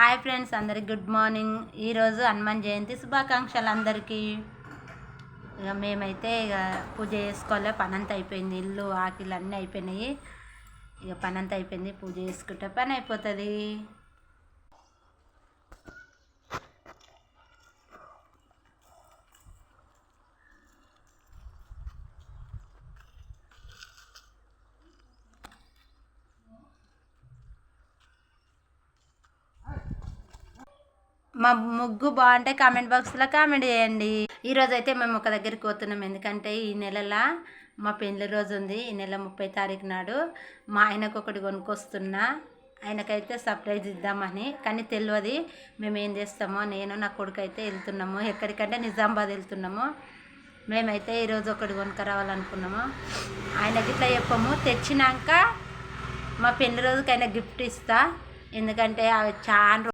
Hi friends, అందరికి good morning. ఈరోజు హనుమాన్ జయంతి శుభాకాంక్షలు అందరికీ. ఇక మేమైతే పూజ చేసుకోవాలి. పనంతా అయిపోయింది, ఇల్లు ఆకిలు అన్నీ అయిపోయినాయి. ఇక పనంతా అయిపోయింది, పూజ చేసుకుంటే పని అయిపోతుంది. మా ముగ్గు బాగుంటే కామెంట్ బాక్స్లో కామెంట్ చేయండి. ఈరోజు అయితే మేము ఒక దగ్గరికి పోతున్నాం. ఎందుకంటే ఈ నెలలో మా పెళ్లి రోజు ఉంది. ఈ నెల 30 తారీఖు నాడు మా ఆయనకు ఒకటి కొనుక్కొస్తున్నా. ఆయనకైతే సర్ప్రైజ్ ఇద్దామని, కానీ తెలియదు మేము ఏం చేస్తామో. నేను నా కొడుకు అయితే వెళ్తున్నాము. ఎక్కడికంటే నిజామాబాద్ వెళ్తున్నాము. మేమైతే ఈరోజు ఒకటి కొనుక్కరావాలనుకున్నాము. ఆయనకి ఇట్లా చెప్పము, తెచ్చినాక మా పెళ్లి రోజుకి ఆయన గిఫ్ట్ ఇస్తా. ఎందుకంటే అవి చాలా